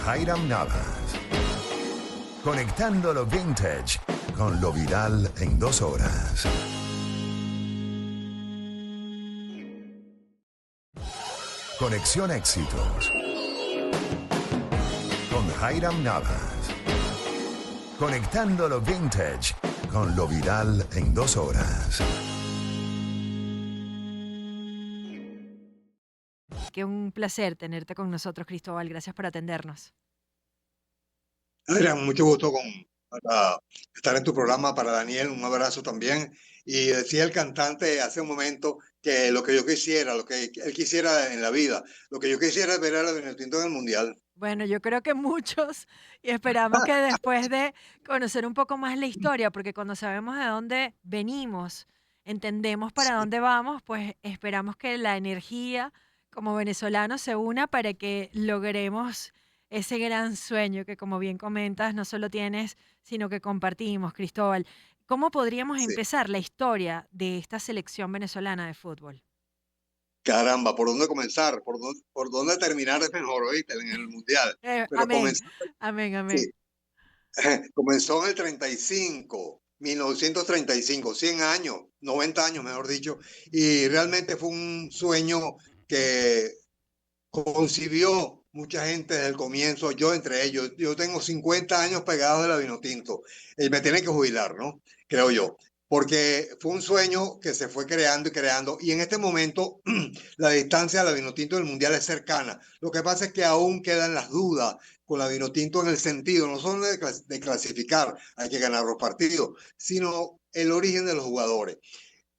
Jairam Navas. Conectando lo vintage con lo viral en 2 horas. Conexión Éxitos con Jairam Navas. Conectando lo vintage con lo viral en 2 horas. Qué un placer tenerte con nosotros, Cristóbal. Gracias por atendernos. Adrián, mucho gusto para estar en tu programa. Para Daniel, un abrazo también. Y decía el cantante hace un momento que lo que yo quisiera, lo que él quisiera en la vida, lo que yo quisiera es ver a la Vinotinto en el Mundial. Bueno, yo creo que muchos, y esperamos que después de conocer un poco más la historia, porque cuando sabemos de dónde venimos, entendemos para dónde vamos, pues esperamos que la energía como venezolanos se una para que logremos ese gran sueño que, como bien comentas, no solo tienes, sino que compartimos, Cristóbal. ¿Cómo podríamos Sí. empezar la historia de esta selección venezolana de fútbol? Caramba, ¿por dónde comenzar? ¿Por dónde terminar es mejor, oíste, en el Mundial? Pero Amén, amén, amén. sí, comenzó en el 1935, 100 años, 90 años, mejor dicho, y realmente fue un sueño que concibió mucha gente desde el comienzo, yo entre ellos. Yo tengo 50 años pegado de la Vinotinto y me tienen que jubilar, ¿no? Creo yo. Porque fue un sueño que se fue creando y creando, y en este momento la distancia a la Vinotinto del Mundial es cercana. Lo que pasa es que aún quedan las dudas con la Vinotinto en el sentido, no solo de clasificar, hay que ganar los partidos, sino el origen de los jugadores.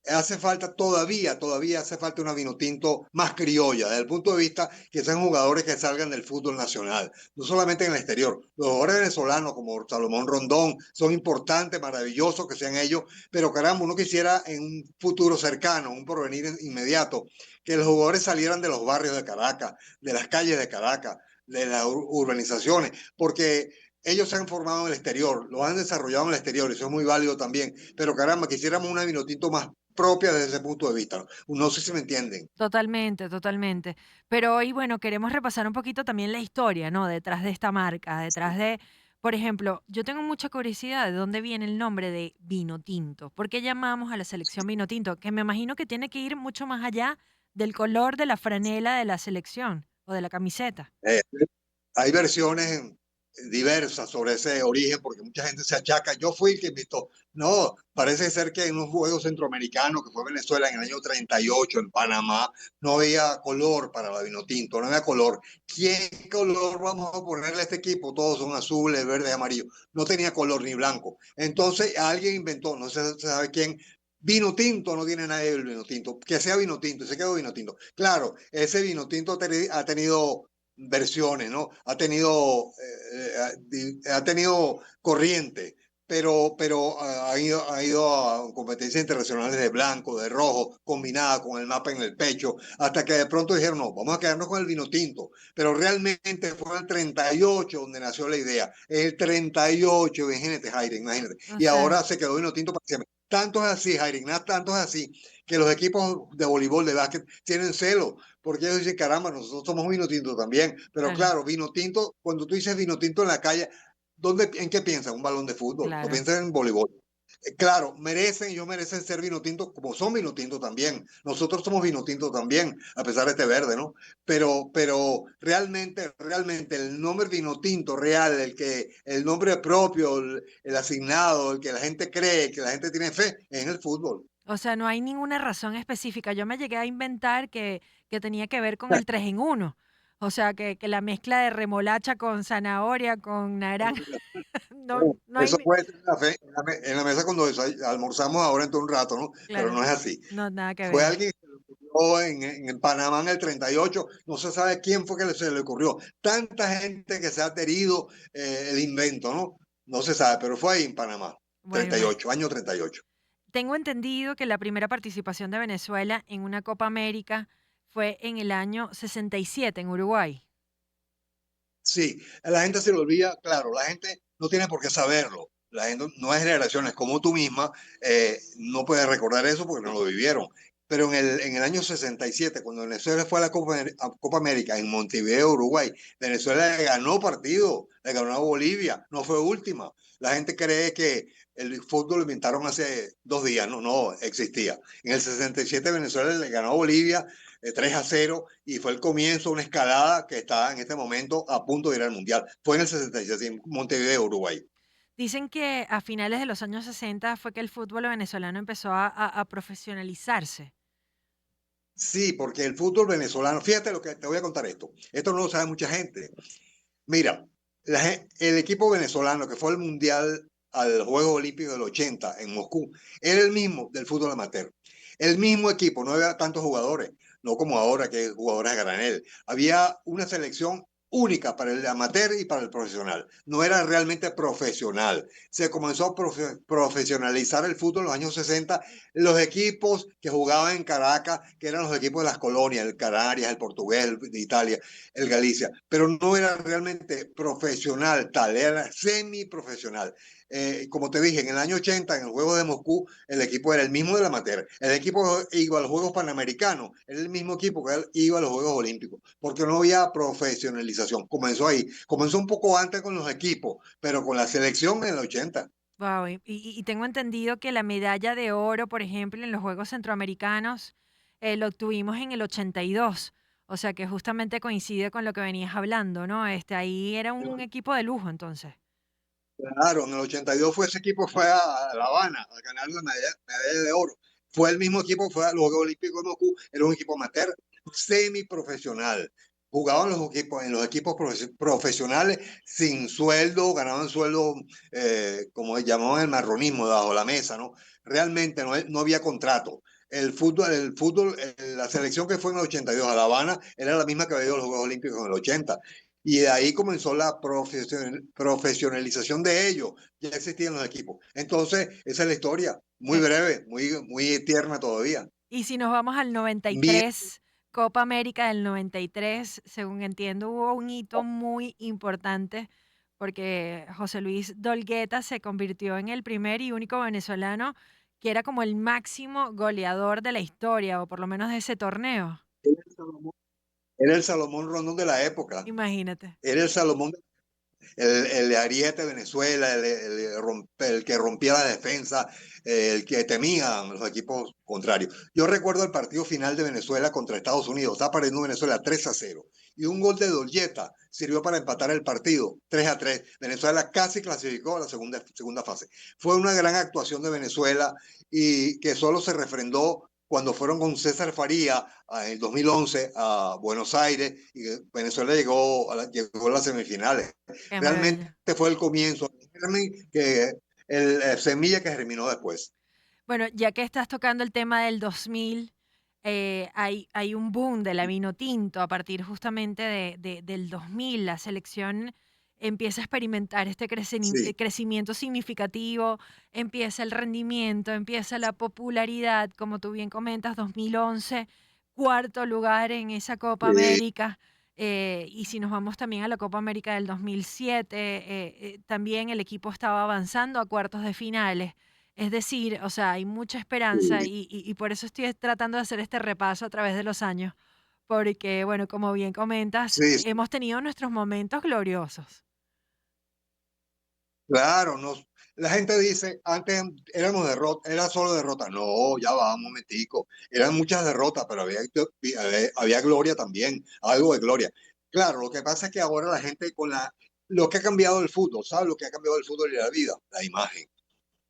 Hace falta todavía hace falta una Vinotinto más criolla, desde el punto de vista que sean jugadores que salgan del fútbol nacional, no solamente en el exterior. Los jugadores venezolanos como Salomón Rondón son importantes, maravillosos que sean ellos, pero caramba, uno quisiera en un futuro cercano, un porvenir inmediato, que los jugadores salieran de los barrios de Caracas, de las calles de Caracas, de las urbanizaciones, porque ellos se han formado en el exterior, lo han desarrollado en el exterior, y eso es muy válido también, pero caramba, quisiéramos una Vinotinto más propia desde ese punto de vista. No sé si me entienden. Totalmente, totalmente. Pero hoy, bueno, queremos repasar un poquito también la historia, ¿no? Detrás de esta marca, detrás de, por ejemplo, yo tengo mucha curiosidad de dónde viene el nombre de Vino Tinto. ¿Por qué llamamos a la selección Vino Tinto? Que me imagino que tiene que ir mucho más allá del color de la franela de la selección o de la camiseta. Eh, Hay versiones diversas sobre ese origen, porque mucha gente se achaca. Yo fui el que invitó. No, parece ser que en un juego centroamericano que fue Venezuela en el año 38 en Panamá, no había color para la Vinotinto, no había color. ¿Qué color vamos a ponerle a este equipo? Todos son azules, verdes, amarillos. No tenía color ni blanco. Entonces alguien inventó, no se sabe quién. Vino tinto, no tiene nadie del vino tinto, que sea vino tinto, y se quedó vino tinto. Claro, ese vino tinto ha tenido versiones, ¿no? Ha tenido corriente, pero ha ido a competencias internacionales de blanco, de rojo, combinada con el mapa en el pecho, hasta que de pronto dijeron, no, vamos a quedarnos con el vino tinto. Pero realmente fue el 38 donde nació la idea. El 38, imagínate, Jaire, imagínate. O Y sea, ahora se quedó vino tinto para siempre. Tanto es así, Jaire, tanto es así, que los equipos de voleibol, de básquet, tienen celo porque ellos dicen, caramba, nosotros somos vino tinto también. Pero claro, claro, vino tinto, cuando tú dices vino tinto en la calle, ¿en qué piensan? Un balón de fútbol, no claro. piensan en voleibol. Claro, ellos merecen ser vino tinto como son vino tinto también. Nosotros somos vino tinto también, a pesar de este verde, ¿no? Pero realmente el nombre vino tinto real, el nombre propio, el asignado, el que la gente cree, que la gente tiene fe, es en el fútbol. O sea, no hay ninguna razón específica. Yo me llegué a inventar que tenía que ver con el 3 en uno. O sea, que la mezcla de remolacha con zanahoria, con naranja. No, no hay. Eso puede ser en la mesa cuando almorzamos ahora en todo un rato, ¿no? Pero Claro, no es así. no, nada que Fue ver. alguien que se le ocurrió en Panamá en el 38, no se sabe quién fue que se le ocurrió. Tanta gente que se ha adherido el invento, ¿no? No se sabe, pero fue ahí en Panamá, Bueno, 38, año 38. tengo entendido que la primera participación de Venezuela en una Copa América fue en el año 67 en Uruguay. Sí, a la gente se le olvida, claro, la gente no tiene por qué saberlo. La gente, nuevas generaciones como tú misma no puede recordar eso porque no lo vivieron. pero en el año 67, cuando Venezuela fue a la Copa América en Montevideo, Uruguay, Venezuela le ganó partido, le ganó a Bolivia, no fue última. La gente cree que el fútbol lo inventaron hace 2 días, no, no existía. En el 67 Venezuela le ganó a Bolivia 3-0 y fue el comienzo de una escalada que está en este momento a punto de ir al Mundial. Fue en el 67 en Montevideo, Uruguay. Dicen que a finales de los años 60 fue que el fútbol venezolano empezó a profesionalizarse. Sí, porque el fútbol venezolano, fíjate lo que te voy a contar esto no lo sabe mucha gente. Mira, el equipo venezolano que fue al Mundial, al Juegos Olímpicos del 80 en Moscú, era el mismo del fútbol amateur. El mismo equipo, no había tantos jugadores, no como ahora que hay jugadores a granel. Había una selección única para el amateur y para el profesional. No era realmente profesional. Se comenzó a profesionalizar el fútbol en los años 60. Los equipos que jugaban en Caracas, que eran los equipos de las colonias, el Canarias, el Portugués, el de Italia, el Galicia, pero no era realmente profesional, tal, era semiprofesional. Como te dije, en el año 80, en el juego de Moscú, el equipo era el mismo del amateur. El equipo iba a los Juegos Panamericanos, era el mismo equipo que iba a los Juegos Olímpicos, porque no había profesionalización. Comenzó ahí, comenzó un poco antes con los equipos, pero con la selección en el 80. Wow, y tengo entendido que la medalla de oro, por ejemplo, en los Juegos Centroamericanos, lo obtuvimos en el 82. O sea que justamente coincide con lo que venías hablando, ¿no? Ahí era un equipo de lujo entonces. Claro, en el 82 fue ese equipo, fue a La Habana a ganar la medalla de oro. Fue el mismo equipo, fue a los Juegos Olímpicos de Moscú, era un equipo amateur, semiprofesional. Jugaban en los equipos profesionales sin sueldo, ganaban sueldo, como llamaban el marronismo, debajo de la mesa, ¿no? Realmente no había contrato. La selección que fue en el 82 a La Habana era la misma que había ido a los Juegos Olímpicos en el 80. Y de ahí comenzó la profesionalización de ellos. Ya existían los equipos. Entonces, esa es la historia. Muy Eh, breve, muy tierna todavía. y si nos vamos al Bien, 93, Copa América del 93, según entiendo, hubo un hito muy importante porque José Luis Dolgueta se convirtió en el primer y único venezolano que era como el máximo goleador de la historia, o por lo menos de ese torneo. era el Salomón Rondón de la época. Imagínate. Era el Salomón, el de Ariete Venezuela, el que rompía la defensa, el que temían los equipos contrarios. Yo recuerdo el partido final de Venezuela contra Estados Unidos. Estaba perdiendo Venezuela 3-0. Y un gol de Dolleta sirvió para empatar el partido 3-3. Venezuela casi clasificó a la segunda fase. Fue una gran actuación de Venezuela y que solo se refrendó cuando fueron con César Faría en el 2011 a Buenos Aires y Venezuela llegó a las semifinales. Qué Realmente maravilla. fue el comienzo, el semilla que germinó después. Bueno, ya que estás tocando el tema del 2000, hay un boom de la vino tinto a partir justamente del 2000. La selección empieza a experimentar este Sí, crecimiento significativo, empieza el rendimiento, empieza la popularidad, como tú bien comentas, 2011, cuarto lugar en esa Copa sí, América. Y si nos vamos también a la Copa América del 2007, también el equipo estaba avanzando a cuartos de finales. Es decir, o sea, hay mucha esperanza sí, y por eso estoy tratando de hacer este repaso a través de los años, porque, bueno, como bien comentas, sí, hemos tenido nuestros momentos gloriosos. claro. La gente dice, antes éramos derrota, era solo derrota. No, ya va, un momentico. Eran muchas derrotas, pero había gloria también, algo de gloria. Claro, lo que pasa es que ahora la gente lo que ha cambiado el fútbol, ¿sabes? Lo que ha cambiado el fútbol y la vida, la imagen.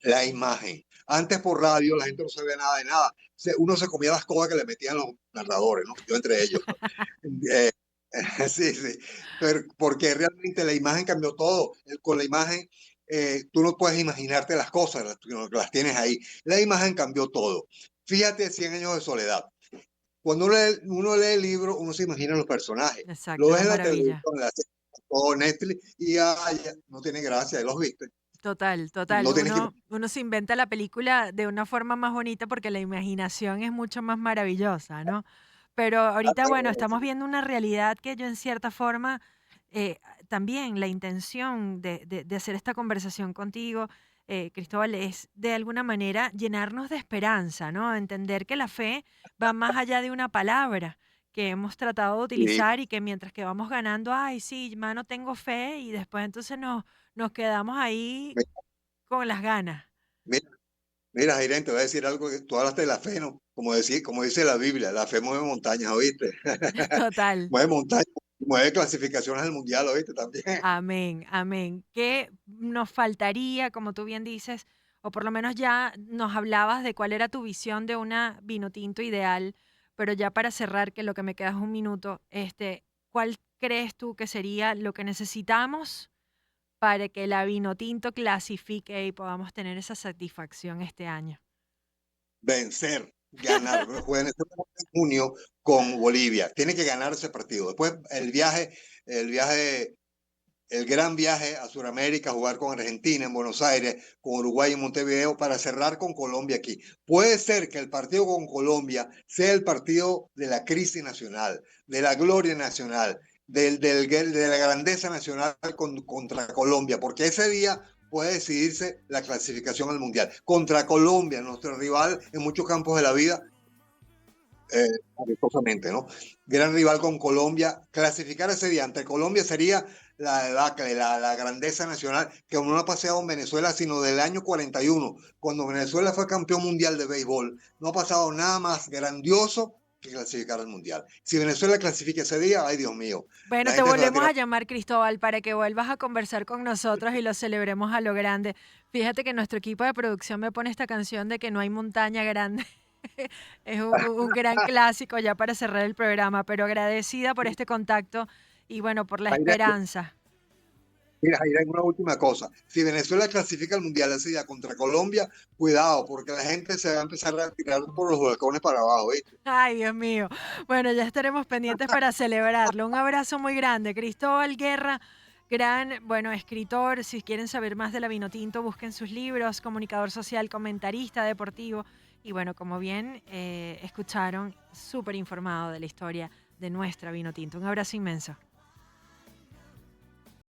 La imagen. Antes por radio la gente no sabía nada de nada. Uno se comía las cosas que le metían los narradores, ¿no? Yo entre ellos. Eh, sí, sí. Pero porque realmente la imagen cambió todo. Con la imagen tú no puedes imaginarte las cosas, las tienes ahí. La imagen cambió todo. Fíjate, 100 años de soledad. Cuando uno lee el libro, uno se imagina los personajes. Lo Exacto, ves una en la televisión, maravilla. o Netflix, y ya, no tiene gracia, ya los viste. Total, total. No tienes que. Uno se inventa la película de una forma más bonita porque la imaginación es mucho más maravillosa, ¿no? Pero ahorita, bueno, estamos viendo una realidad que yo en cierta forma, también la intención de hacer esta conversación contigo Cristóbal, es de alguna manera llenarnos de esperanza, ¿no? Entender que la fe va más allá de una palabra que hemos tratado de Y utilizar y que mientras que vamos ganando, ay, sí, mano, tengo fe y después entonces nos quedamos ahí con las ganas. mira, mira, Jairén, te voy a decir algo que tú hablaste de la fe, ¿no? Como dice la Biblia, la fe mueve montañas, ¿oíste? Total. Mueve montañas, mueve clasificaciones al mundial, ¿oíste? También. Amén, amén. ¿Qué nos faltaría, como tú bien dices, o por lo menos ya nos hablabas de cuál era tu visión de una vino tinto ideal, pero ya para cerrar, que lo que me queda es un minuto, ¿cuál crees tú que sería lo que necesitamos para que la vino tinto clasifique y podamos tener esa satisfacción este año? Vencer, ganar. Juegan en junio con Bolivia. Tiene que ganar ese partido. Después el viaje, el gran viaje a Sudamérica, jugar con Argentina en Buenos Aires, con Uruguay en Montevideo, para cerrar con Colombia aquí. Puede ser que el partido con Colombia sea el partido de la crisis nacional, de la gloria nacional, de la grandeza nacional contra Colombia, porque ese día puede decidirse la clasificación al Mundial. Contra Colombia, nuestro rival en muchos campos de la vida, eh, amistosamente, ¿no? Gran rival con Colombia. Clasificar ese día ante Colombia sería la debacle, la grandeza nacional que no ha pasado en Venezuela sino del año 41, cuando Venezuela fue campeón mundial de béisbol. No ha pasado nada más grandioso que clasificar al mundial. Si Venezuela clasifica ese día, ay Dios mío, Bueno, la te gente se va a volvemos tirar. a llamar, Cristóbal, para que vuelvas a conversar con nosotros y lo celebremos a lo grande. Fíjate que nuestro equipo de producción me pone esta canción de que no hay montaña grande. Es un gran clásico ya para cerrar el programa, pero agradecida por este contacto y bueno, por la esperanza. Mira, Jair, hay una última cosa. Si Venezuela clasifica al Mundial ese día contra Colombia, cuidado, porque la gente se va a empezar a tirar por los balcones para abajo, ¿viste? Ay, Dios mío. Bueno, ya estaremos pendientes para celebrarlo. Un abrazo muy grande. Cristóbal Guerra, gran, bueno, escritor. Si quieren saber más de la Vinotinto, busquen sus libros, comunicador social, comentarista deportivo. Y bueno, como bien escucharon, súper informado de la historia de nuestra Vinotinto. Un abrazo inmenso.